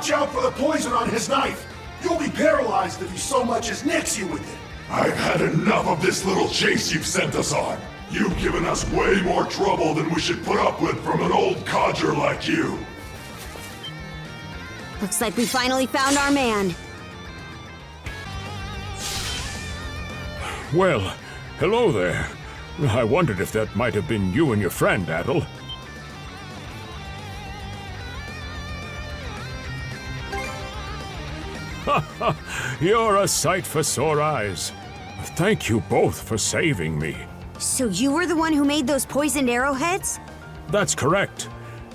watch out for the poison on his knife. You'll be paralyzed if he so much as nicks you with it. I've had enough of this little chase you've sent us on. You've given us way more trouble than we should put up with from an old codger like you. Looks like we finally found our man. Well, hello there. I wondered if that might have been you and your friend, Adel. You're a sight for sore eyes. Thank you both for saving me. So you were the one who made those poisoned arrowheads? That's correct.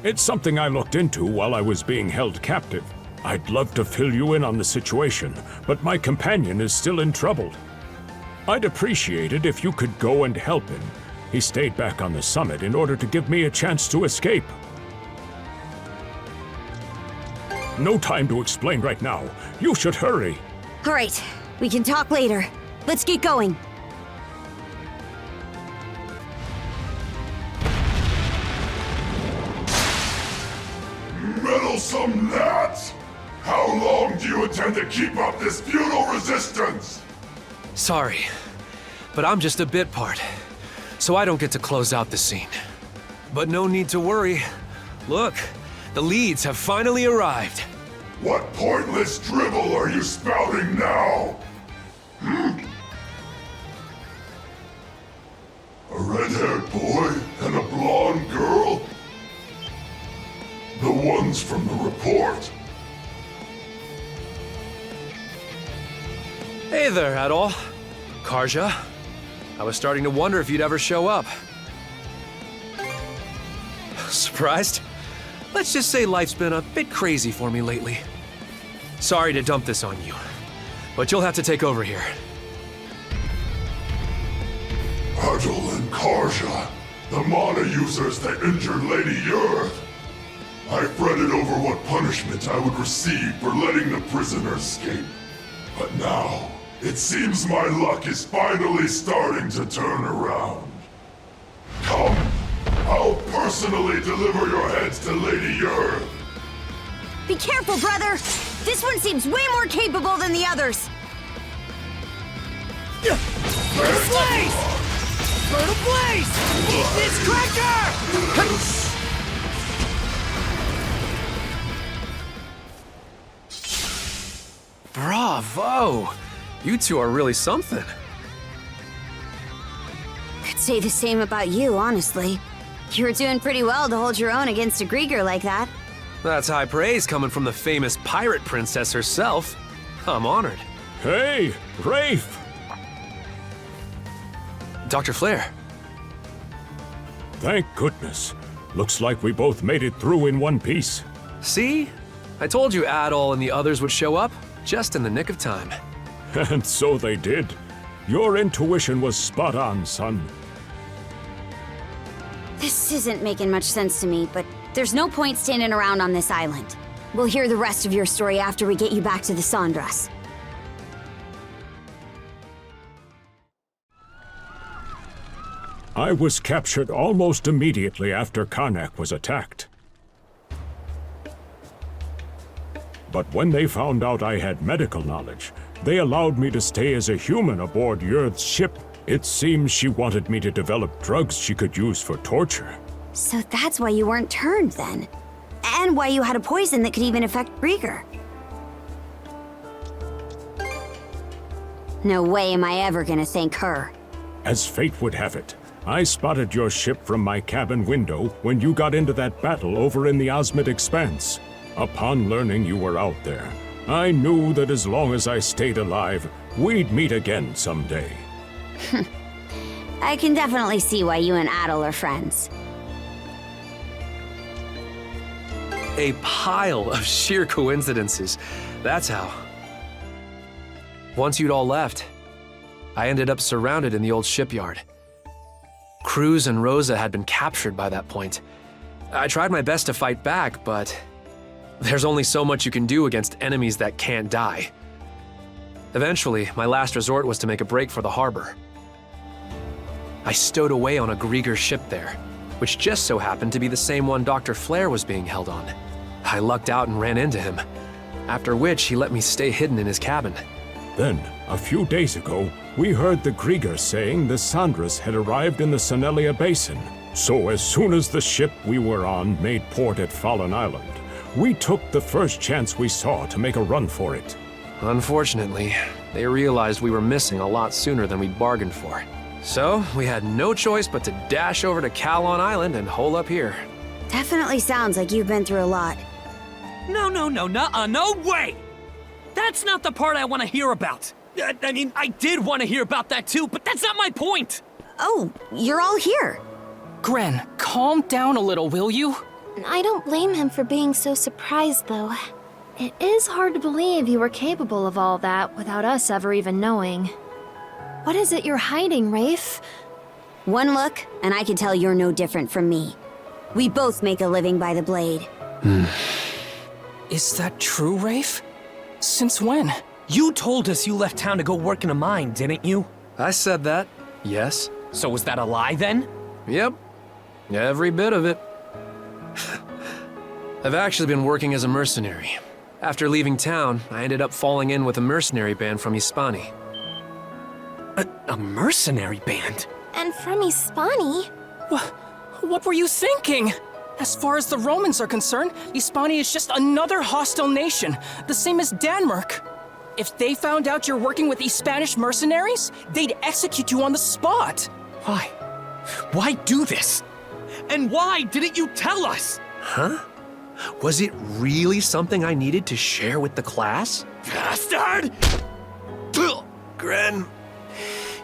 It's something I looked into while I was being held captive. I'd love to fill you in on the situation, but my companion is still in trouble. I'd appreciate it if you could go and help him. He stayed back on the summit in order to give me a chance to escape. No time to explain right now. You should hurry. All right, we can talk later. Let's get going. Meddlesome gnats! How long do you intend to keep up this futile resistance? Sorry, but I'm just a bit part, so I don't get to close out the scene. But no need to worry. Look, the leads have finally arrived. What pointless drivel are you spouting now? A red-haired boy and a blonde girl? The ones from the report. Hey there, Adol. Karja. I was starting to wonder if you'd ever show up. Surprised? Let's just say life's been a bit crazy for me lately. Sorry to dump this on you, but you'll have to take over here. Adel and Karja, the mana users that injured Lady Earth. I fretted over what punishment I would receive for letting the prisoner escape. But now, it seems my luck is finally starting to turn around. Come, I'll personally deliver your heads to Lady Earth. Be careful, brother! This one seems way more capable than the others! First place! Fertile Blaze! Eat this cracker! Bravo! You two are really something. Could say the same about you, honestly. You were doing pretty well to hold your own against a Grieger like that. That's high praise coming from the famous pirate princess herself. I'm honored. Hey, Rafe! Dr. Flair. Thank goodness. Looks like we both made it through in one piece. See? I told you Adol and the others would show up, just in the nick of time. And so they did. Your intuition was spot on, son. This isn't making much sense to me, but there's no point standing around on this island. We'll hear the rest of your story after we get you back to the Sandras. I was captured almost immediately after Karnak was attacked. But when they found out I had medical knowledge, they allowed me to stay as a human aboard Yurth's ship. It seems she wanted me to develop drugs she could use for torture. So that's why you weren't turned then. And why you had a poison that could even affect Grieger. No way am I ever gonna thank her. As fate would have it, I spotted your ship from my cabin window when you got into that battle over in the Osmid Expanse. Upon learning you were out there, I knew that as long as I stayed alive, we'd meet again someday. I can definitely see why you and Adel are friends. A pile of sheer coincidences. That's how. Once you'd all left, I ended up surrounded in the old shipyard. Cruz and Rosa had been captured by that point. I tried my best to fight back, but there's only so much you can do against enemies that can't die. Eventually, my last resort was to make a break for the harbor. I stowed away on a Grieger ship there, which just so happened to be the same one Dr. Flair was being held on. I lucked out and ran into him. after which he let me stay hidden in his cabin. Then, a few days ago, we heard the Grieger saying the Sandras had arrived in the Sonelia Basin. So as soon as the ship we were on made port at Fallen Island, we took the first chance we saw to make a run for it. Unfortunately, they realized we were missing a lot sooner than we'd bargained for. So, we had no choice but to dash over to Kalon Island and hole up here. Definitely sounds like you've been through a lot. No, nuh-uh, no way! That's not the part I want to hear about. I mean, I did want to hear about that too, but that's not my point! Oh, you're all here. Grenn, calm down a little, will you? I don't blame him for being so surprised, though. It is hard to believe you were capable of all that without us ever even knowing. What is it you're hiding, Rafe? One look, and I can tell you're no different from me. We both make a living by the blade. Is that true, Rafe? Since when? You told us you left town to go work in a mine, didn't you? I said that, yes. So was that a lie then? Yep, every bit of it. I've actually been working as a mercenary. After leaving town, I ended up falling in with a mercenary band from Hispani. A mercenary band? And from Hispani? What were you thinking? As far as the Romans are concerned, Hispani is just another hostile nation, the same as Denmark. If they found out you're working with these Spanish mercenaries, they'd execute you on the spot. Why? Why do this? And why didn't you tell us? Huh? Was it really something I needed to share with the class? Bastard! Grenn,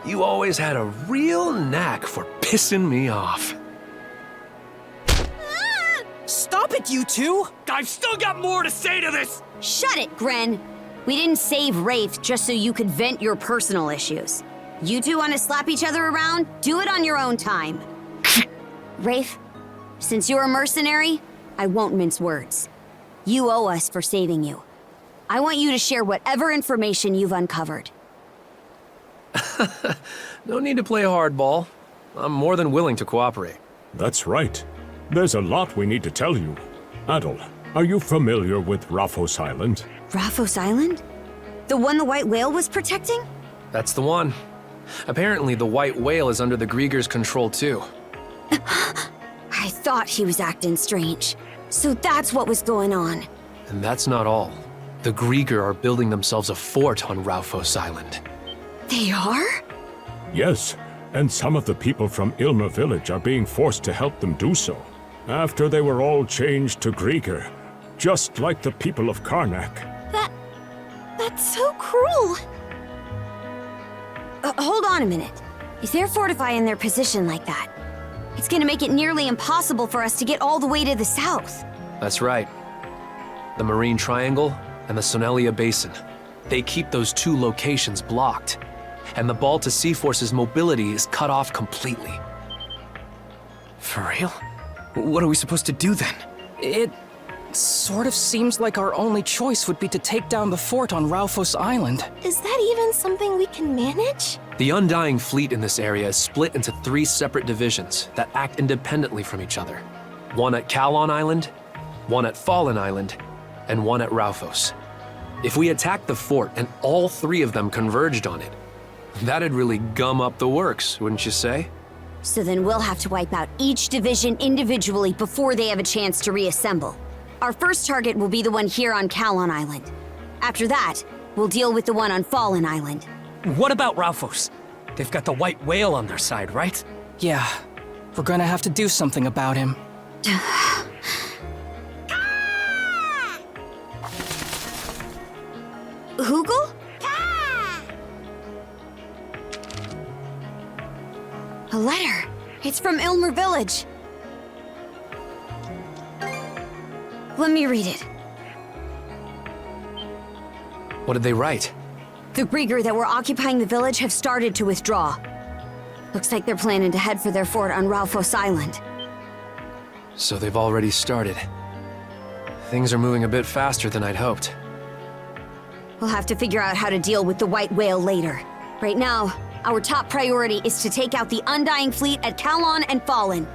you always had a real knack for pissing me off. Stop it, you two! I've still got more to say to this! Shut it, Grenn. We didn't save Rafe just so you could vent your personal issues. You two want to slap each other around? Do it on your own time. Rafe, since you're a mercenary, I won't mince words. You owe us for saving you. I want you to share whatever information you've uncovered. No need to play hardball. I'm more than willing to cooperate. That's right. There's a lot we need to tell you. Adol, are you familiar with Raphos Island? Raphos Island? The one the White Whale was protecting? That's the one. Apparently, the White Whale is under the Grieger's control too. I thought he was acting strange. So that's what was going on. And that's not all. The Grieger are building themselves a fort on Raphos Island. They are? Yes, and some of the people from Ilmer village are being forced to help them do so. After they were all changed to Grieger, just like the people of Karnak. That's so cruel. Hold on a minute. If they're fortifying their position like that, it's gonna make it nearly impossible for us to get all the way to the south. That's right. The Marine Triangle and the Sonelia Basin. They keep those two locations blocked. And the Balta Sea Force's mobility is cut off completely. For real? What are we supposed to do then? It sort of seems like our only choice would be to take down the fort on Raphos Island. Is that even something we can manage? The Undying Fleet in this area is split into 3 separate divisions that act independently from each other. One at Kalon Island, one at Fallen Island, and one at Raphos. If we attacked the fort and all 3 of them converged on it, that'd really gum up the works, wouldn't you say? So then we'll have to wipe out each division individually before they have a chance to reassemble. Our first target will be the one here on Kalon Island. After that, we'll deal with the one on Fallen Island. What about Raphos? They've got the White Whale on their side, right? Yeah, we're gonna have to do something about him. Hugel? A letter. It's from Ilmer village. Let me read it. What did they write? The Grieger that were occupying the village have started to withdraw. Looks like they're planning to head for their fort on Raphos Island. So they've already started. Things are moving a bit faster than I'd hoped. We'll have to figure out how to deal with the White Whale later. Right now, our top priority is to take out the Undying Fleet at Kalon and Fallen.